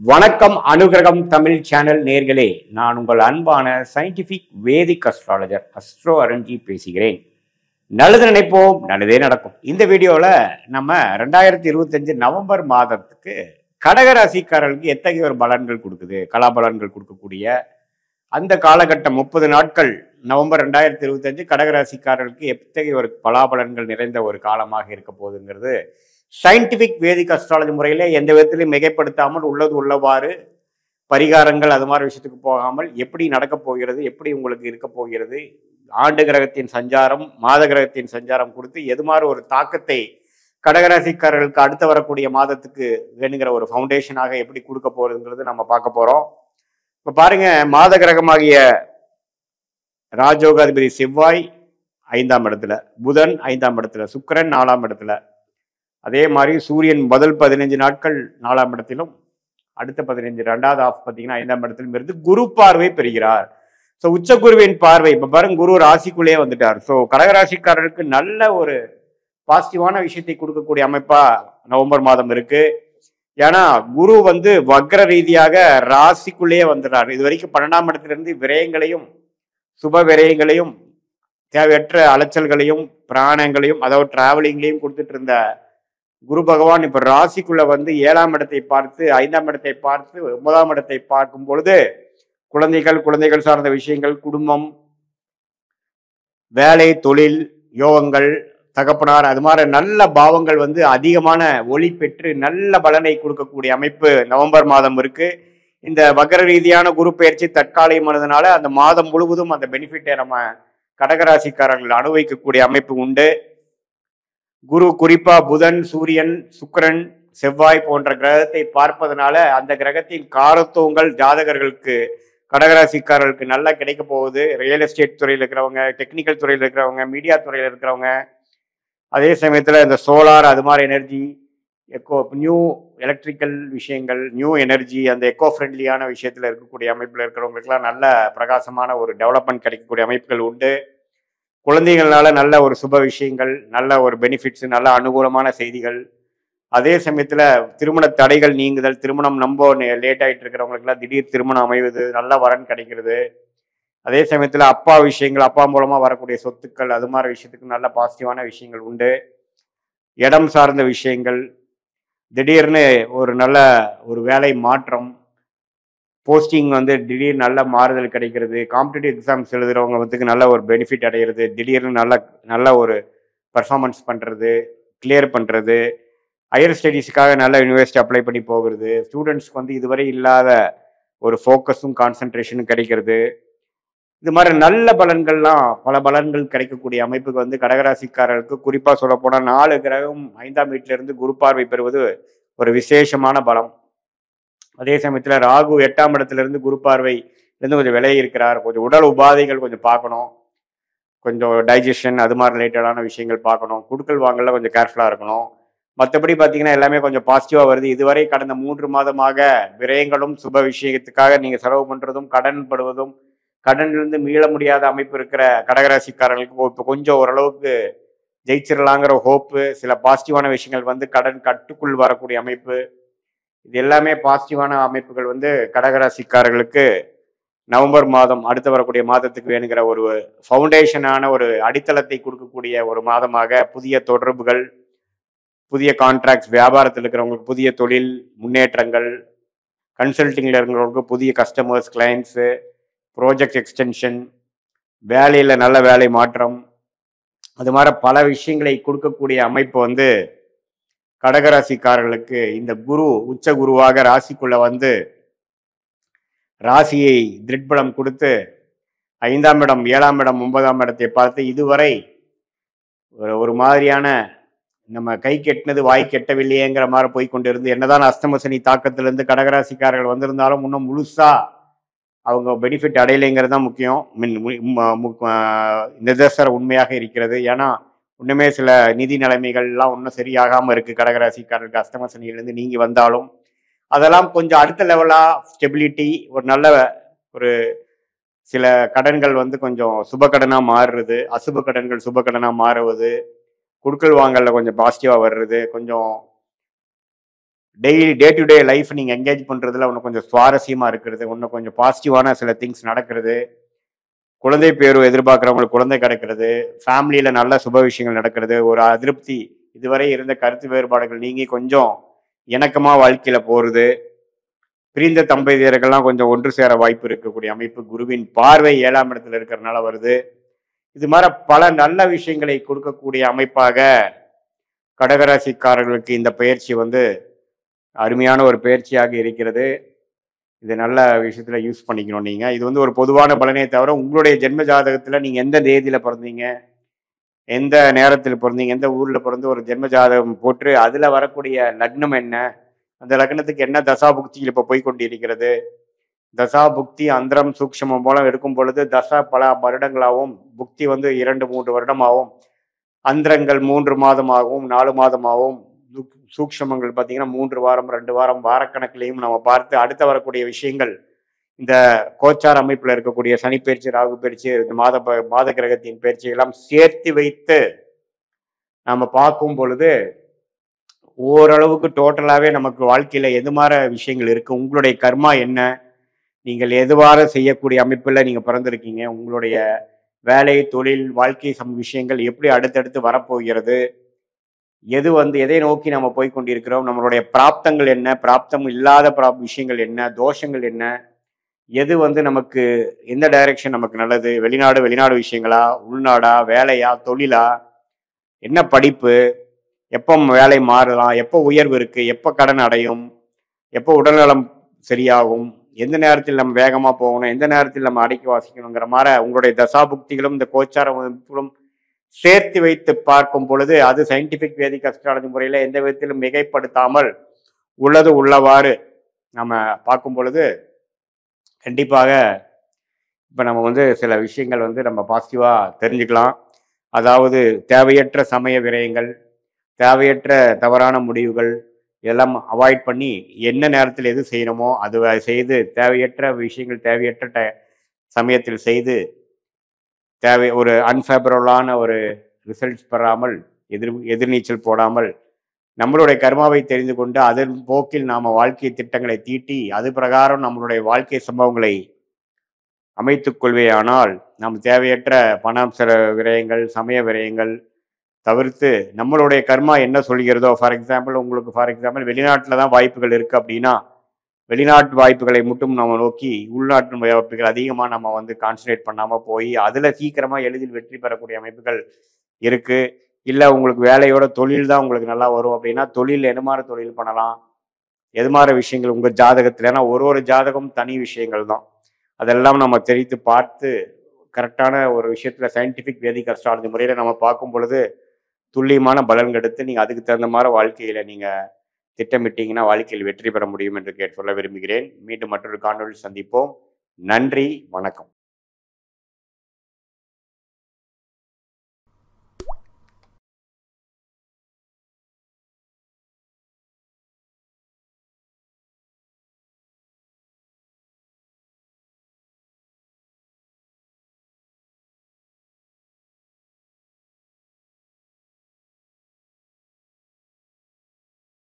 வணக்கம் அனுகிரகம் தமிழ் சேனல் நேர்களே, நான் உங்கள் அன்பான சயின்டிபிக் வேதிக் அஸ்ட்ராலஜர் அஸ்ட்ரோ அரண்ஜி பேசுகிறேன். நல்லது நினைப்போம், நல்லதே நடக்கும். இந்த வீடியோவில் நம்ம 2025 நவம்பர் மாதத்துக்கு கடகராசிக்காரர்களுக்கு எத்தகைய ஒரு பலன்கள் கொடுக்குது, கலாபலன்கள் கொடுக்கக்கூடிய அந்த காலகட்டம் 30 நாட்கள் நவம்பர் 2025 கடகராசிக்காரர்களுக்கு எத்தகைய ஒரு பலாபலன்கள் நிறைந்த ஒரு காலமாக இருக்க போகுதுங்கிறது சயின்டிபிக் வேதிக் அஸ்ட்ராலஜி முறையில் எந்த விதத்திலையும் மிகைப்படுத்தாமல் உள்ளது உள்ளவாறு பரிகாரங்கள் அது மாதிரி விஷயத்துக்கு போகாமல் எப்படி நடக்க போகிறது, எப்படி உங்களுக்கு இருக்க போகிறது, ஆண்டு கிரகத்தின் சஞ்சாரம் மாத கிரகத்தின் சஞ்சாரம் கொடுத்து எது மாதிரி ஒரு தாக்கத்தை கடகராசிக்காரர்களுக்கு அடுத்து வரக்கூடிய மாதத்துக்கு வேணுங்கிற ஒரு ஃபவுண்டேஷனாக எப்படி கொடுக்க போறதுங்கிறது நம்ம பார்க்க போறோம். இப்போ பாருங்க, மாத கிரகமாகிய ராஜயோகாதிபதி செவ்வாய் 5ஆம் இடத்துல, புதன் 5ஆம் இடத்துல, சுக்கிரன் 4ஆம் இடத்துல, அதே மாதிரி சூரியன் முதல் 15 நாட்கள் 4ஆம் இடத்திலும், அடுத்த 15 2வது ஆஃப் பார்த்தீங்கன்னா 5ஆம் இடத்திலும் இருந்து குரு பார்வை பெறுகிறார். ஸோ உச்ச குருவின் பார்வை இப்போ பாருங்க, குரு ராசிக்குள்ளேயே வந்துட்டார். ஸோ கடகராசிக்காரருக்கு நல்ல ஒரு பாசிட்டிவான விஷயத்தை கொடுக்கக்கூடிய அமைப்பா நவம்பர் மாதம் இருக்கு. ஏன்னா குரு வக்ர ரீதியாக ராசிக்குள்ளேயே வந்துடுறார். இது வரைக்கும் 12ஆம் இடத்திலிருந்து விரயங்களையும் சுப விரயங்களையும் தேவையற்ற அலைச்சல்களையும் பிராணங்களையும் அதாவது டிராவலிங்லையும் கொடுத்துட்டு இருந்த குரு பகவான் இப்ப ராசிக்குள்ள 7ஆம் இடத்தை பார்த்து 5ஆம் இடத்தை பார்த்து 9ஆம் இடத்தை பார்க்கும் பொழுது குழந்தைகள் சார்ந்த விஷயங்கள், குடும்பம், வேலை, தொழில், யோகங்கள், தகப்பனார், அது மாதிரி நல்ல பாவங்கள் அதிகமான ஒளி பெற்று நல்ல பலனை கொடுக்கக்கூடிய அமைப்பு நவம்பர் மாதம் இருக்கு. இந்த வக்ர ரீதியான குரு பயிற்சி தற்காலிகமானதுனால அந்த மாதம் முழுவதும் அந்த பெனிஃபிட்டை நம்ம கடகராசிக்காரர்கள் அனுபவிக்கக்கூடிய அமைப்பு உண்டு. குரு குறிப்பா புதன், சூரியன், சுக்கிரன், செவ்வாய் போன்ற கிரகத்தை பார்ப்பதனால அந்த கிரகத்தின் காரத்துவங்கள் ஜாதகர்களுக்கு கடகராசிக்காரர்களுக்கு நல்லா கிடைக்க போகுது. ரியல் எஸ்டேட் துறையில் இருக்கிறவங்க, டெக்னிக்கல் துறையில் இருக்கிறவங்க, மீடியா துறையில் இருக்கிறவங்க, அதே சமயத்தில் இந்த சோலார் அது மாதிரி எனர்ஜி, நியூ எலக்ட்ரிக்கல் விஷயங்கள், நியூ எனர்ஜி, அந்த எக்கோ ஃப்ரெண்ட்லியான விஷயத்தில் இருக்கக்கூடிய அமைப்பில் இருக்கிறவங்களுக்குலாம் நல்ல பிரகாசமான ஒரு டெவலப்மெண்ட் கிடைக்கக்கூடிய அமைப்புகள் உண்டு. குழந்தைகளால நல்ல ஒரு சுப விஷயங்கள், நல்ல ஒரு பெனிஃபிட்ஸ், நல்ல அனுகூலமான செய்திகள். அதே சமயத்துல திருமண தடைகள் நீங்குதல், திருமணம் லேட் ஆகிட்டு இருக்கிறவங்களுக்குலாம் திடீர் திருமணம் அமைவது, நல்ல வரன் கிடைக்கிறது. அதே சமயத்துல அப்பா விஷயங்கள், அப்பா மூலமா வரக்கூடிய சொத்துக்கள், அது மாதிரி விஷயத்துக்கு நல்ல பாசிட்டிவான விஷயங்கள் உண்டு. இடம் சார்ந்த விஷயங்கள், திடீர்னு ஒரு நல்ல ஒரு வேலை மாற்றம், போஸ்டிங் திடீர்னு நல்ல மாறுதல் கிடைக்கிறது. காம்படிட்டிவ் எக்ஸாம்ஸ் எழுதுறவங்க நல்ல ஒரு பெனிஃபிட் அடைகிறது. திடீர்னு நல்ல ஒரு பர்ஃபார்மன்ஸ் பண்ணுறது, கிளியர் பண்ணுறது, ஹையர் ஸ்டடீஸுக்காக நல்ல யூனிவர்சிட்டி அப்ளை பண்ணி போகிறது. ஸ்டூடெண்ட்ஸ்க்கு இதுவரை இல்லாத ஒரு ஃபோக்கஸும் கான்சன்ட்ரேஷனும் கிடைக்கிறது. இது மாதிரி நல்ல பலன்கள்லாம் பல பலன்கள் கிடைக்கக்கூடிய அமைப்புக்கு கடகராசிக்காரர்களுக்கு குறிப்பாக சொல்லப்போனால் 4 கிரகம் 5ஆம் வீட்டிலிருந்து குரு பார்வை பெறுவது ஒரு விசேஷமான பலம். அதே சமயத்தில் ராகு 8ஆம் இடத்திலிருந்து குரு பார்வையிலிருந்து கொஞ்சம் விலகி இருக்கிறார். கொஞ்சம் உடல் உபாதைகள் கொஞ்சம் பார்க்கணும், கொஞ்சம் டைஜஷன் அது மாதிரி ரிலேட்டடான விஷயங்கள் பார்க்கணும். குடுக்கல் வாங்கல கொஞ்சம் கேர்ஃபுல்லாக இருக்கணும். மற்றபடி பார்த்தீங்கன்னா எல்லாமே கொஞ்சம் பாசிட்டிவாக வருது. இதுவரை கடந்த 3 மாதமாக விரயங்களும் சுப விஷயத்துக்காக நீங்கள் செலவு பண்ணுறதும் கடன் படுவதும் கடனிலிருந்து மீள முடியாத அமைப்பு இருக்கிற கடகராசிக்காரர்களுக்கு இப்போ கொஞ்சம் ஓரளவுக்கு ஜெயிச்சிடலாங்கிற ஹோப்பு, சில பாசிட்டிவான விஷயங்கள் கடன் கட்டுக்குள் வரக்கூடிய அமைப்பு, இது எல்லாமே பாசிட்டிவான அமைப்புகள் கடகராசிக்காரர்களுக்கு நவம்பர் மாதம் அடுத்து வரக்கூடிய மாதத்துக்கு வேணுங்கிற ஒரு ஃபவுண்டேஷனான ஒரு அடித்தளத்தை கொடுக்கக்கூடிய ஒரு மாதமாக புதிய தொடர்புகள், புதிய கான்ட்ராக்ட்ஸ், வியாபாரத்தில் இருக்கிறவங்களுக்கு புதிய தொழில் முன்னேற்றங்கள், கன்சல்டிங்கில் இருக்கிறவங்களுக்கு புதிய கஸ்டமர்ஸ், கிளைண்ட்ஸு, ப்ராஜெக்ட் எக்ஸ்டென்ஷன், வேலையில் நல்ல வேலை மாற்றம், அது மாதிரி பல விஷயங்களை கொடுக்கக்கூடிய அமைப்பு கடகராசிக்காரர்களுக்கு இந்த குரு உச்ச குருவாக ராசிக்குள்ள ராசியை திருட்பலம் கொடுத்து 5ஆம் இடம், 7ஆம் இடம், 9ஆம் இடத்தை பார்த்து இதுவரை ஒரு மாதிரியான நம்ம கை கெட்டினது வாய் கெட்டவில்லையேங்கிற மாதிரி போய்கொண்டிருந்து, என்னதான் அஷ்டமசனி தாக்கத்திலிருந்து கடகராசிக்காரர்கள் வந்திருந்தாலும் இன்னும் முழுசா அவங்க பெனிஃபிட் அடையலைங்கிறது தான் முக்கியம், நிதர்சன உண்மையாக இருக்கிறது. ஏன்னா இன்னுமே சில நிதி நிலைமைகள்லாம் இன்னும் சரியாகாமல் இருக்குது. கடகராசிக்காரருக்கு அஷ்டமசனியிலேருந்து நீங்கி வந்தாலும் அதெல்லாம் கொஞ்சம் அடுத்த லெவலாக ஸ்டெபிலிட்டி, ஒரு நல்ல ஒரு சில கடன்கள் கொஞ்சம் சுப கடனாக மாறுறது, அசுப கடன்கள் சுப கடனாக மாறுவது, குடுக்கல் வாங்கல கொஞ்சம் பாசிட்டிவாக வர்றது, கொஞ்சம் டே டு டே லைஃப் நீங்கள் என்கேஜ் பண்ணுறதுல இன்னும் கொஞ்சம் சுவாரஸ்யமாக இருக்கிறது, இன்னும் கொஞ்சம் பாசிட்டிவான சில திங்ஸ் நடக்கிறது, குழந்தை பேரு எதிர்பார்க்குறவங்களுக்கு குழந்தை கிடைக்கிறது, ஃபேமிலியில் நல்ல சுப விஷயங்கள் நடக்கிறது, ஒரு அதிருப்தி இதுவரை இருந்த கருத்து வேறுபாடுகள் நீங்கி கொஞ்சம் இணக்கமாக வாழ்க்கையில் போகிறது, பிரிந்த தம்பதியர்கள்லாம் கொஞ்சம் ஒன்று சேர வாய்ப்பு இருக்கக்கூடிய அமைப்பு குருவின் பார்வை 7ஆம் இடத்துல இருக்கிறதுனால வருது. இது மாதிரி பல நல்ல விஷயங்களை கொடுக்கக்கூடிய அமைப்பாக கடகராசிக்காரர்களுக்கு இந்த பயிற்சி வந்து அருமையான ஒரு பயிற்சியாக இருக்கிறது. இது நல்ல விஷயத்துல யூஸ் பண்ணிக்கணும் நீங்க. இது வந்து ஒரு பொதுவான பலனே தவிர உங்களுடைய ஜென்ம ஜாதகத்துல நீங்க எந்த தேதியில பிறந்தீங்க, எந்த நேரத்தில் பிறந்தீங்க, எந்த ஊர்ல பிறந்து ஒரு ஜென்ம ஜாதகம் போட்டு அதுல வரக்கூடிய லக்னம் என்ன, அந்த லக்னத்துக்கு என்ன தசா புக்தியில் இப்ப போய்கொண்டு இருக்கிறது, தசா புக்தி அந்தரம் சூக்ஷமம் போல இருக்கும் பொழுது தசா பல வருடங்களாகவும், புக்தி வந்து 2-3 வருடமாகவும், அந்தரங்கள் 3 மாதமாகவும் 4 மாதமாகவும், சூக்ஷமங்கள் பார்த்தீங்கன்னா 3 வாரம் 2 வாரம் வாரக்கணக்கிலையும் நம்ம பார்த்து அடுத்த வரக்கூடிய விஷயங்கள் இந்த கோச்சார் அமைப்பில் இருக்கக்கூடிய சனி பயிற்சி, ராகு பயிற்சி, இந்த மாத கிரகத்தின் பயிற்சி எல்லாம் சேர்த்து வைத்து நம்ம பார்க்கும் பொழுது ஓரளவுக்கு டோட்டலாகவே நமக்கு வாழ்க்கையில் எது மாதிரி விஷயங்கள் இருக்குது, உங்களுடைய கர்மா என்ன, நீங்கள் எதுவாறு செய்யக்கூடிய அமைப்பில் நீங்கள் பிறந்திருக்கீங்க, உங்களுடைய வேலை தொழில் வாழ்க்கை விஷயங்கள் எப்படி அடுத்தடுத்து வரப்போகிறது, எது வந்து எதை நோக்கி நம்ம போய் கொண்டிருக்கிறோம், நம்மளுடைய பிராப்தங்கள் என்ன, பிராப்தம் இல்லாத விஷயங்கள் என்ன, தோஷங்கள் என்ன, எது வந்து நமக்கு எந்த டைரக்ஷன் நமக்கு நல்லது, வெளிநாடு விஷயங்களா, உள்நாடா, வேலையா, தொழிலா, என்ன படிப்பு, எப்போ வேலை மாறலாம், எப்போ உயர்வு இருக்கு, எப்போ கடன் அடையும், எப்போ உடல்நலம் சரியாகும், எந்த நேரத்தில் நம்ம வேகமாக போகணும், எந்த நேரத்தில் நம்ம அடக்கி வாசிக்கணுங்கிற மாதிரி உங்களுடைய தசாபுக்திகளும் இந்த கோச்சார அமைப்புகளும் சேர்த்து வைத்து பார்க்கும் பொழுது அது சயின்டிபிக் வேதிக் அஸ்ட்ராலஜி முறையில் எந்த விதத்திலும் மிகைப்படுத்தாமல் உள்ளது உள்ளவாறு நம்ம பார்க்கும் பொழுது கண்டிப்பாக இப்போ நம்ம வந்து சில விஷயங்கள் வந்து நம்ம பாசிட்டிவாக தெரிஞ்சுக்கலாம். அதாவது தேவையற்ற சமய விரயங்கள், தேவையற்ற தவறான முடிவுகள் இதெல்லாம் அவாய்ட் பண்ணி என்ன நேரத்தில் எது செய்யணுமோ அது செய்து, தேவையற்ற விஷயங்கள் தேவையற்ற சமயத்தில் செய்து ஒரு அன்ஃபேவரபுளான ஒரு ரிசல்ட்ஸ் பெறாமல் எதிர்நீச்சல் போடாமல் நம்மளுடைய கர்மாவை தெரிந்து கொண்டு அதன் போக்கில் நாம் வாழ்க்கை திட்டங்களை தீட்டி அது பிரகாரம் நம்மளுடைய வாழ்க்கை சம்பவங்களை அமைத்துக் கொள்வேயானால் நாம் தேவையற்ற பணம் விரயங்கள் சமய விரயங்கள் தவிர்த்து நம்மளுடைய கர்மா என்ன சொல்கிறதோ, ஃபார் எக்ஸாம்பிள் வெளிநாட்டில் தான் வாய்ப்புகள் இருக்குது அப்படின்னா வெளிநாட்டு வாய்ப்புகளை மட்டும் நம்ம நோக்கி உள்நாட்டு வாய்ப்புகள் அதிகமாக நம்ம வந்து கான்சன்ட்ரேட் பண்ணாமல் போய் அதில் சீக்கிரமாக எளிதில் வெற்றி பெறக்கூடிய அமைப்புகள் இருக்குது. இல்லை உங்களுக்கு வேலையோட தொழில் தான் உங்களுக்கு நல்லா வரும் அப்படின்னா தொழில் எது மாதிரி தொழில் பண்ணலாம், எது மாதிரி விஷயங்கள் உங்கள் ஜாதகத்தில், ஏன்னா ஒரு ஜாதகம் தனி விஷயங்கள் தான், அதெல்லாம் நம்ம தெரிந்து பார்த்து கரெக்டான ஒரு விஷயத்தில் சயின்டிஃபிக் வேதிக் அஸ்ட்ராலஜி முறையில் நம்ம பார்க்கும் பொழுது துல்லியமான பலன்கள் எடுத்து நீங்கள் அதுக்கு தகுந்த மாதிரி வாழ்க்கையில் நீங்கள் திட்டமிட்டீங்கன்னா வாழ்க்கையில் வெற்றி பெற முடியும் என்று சொல்ல விரும்புகிறேன். மீண்டும் மற்றொரு காணொலியில் சந்திப்போம். நன்றி, வணக்கம்.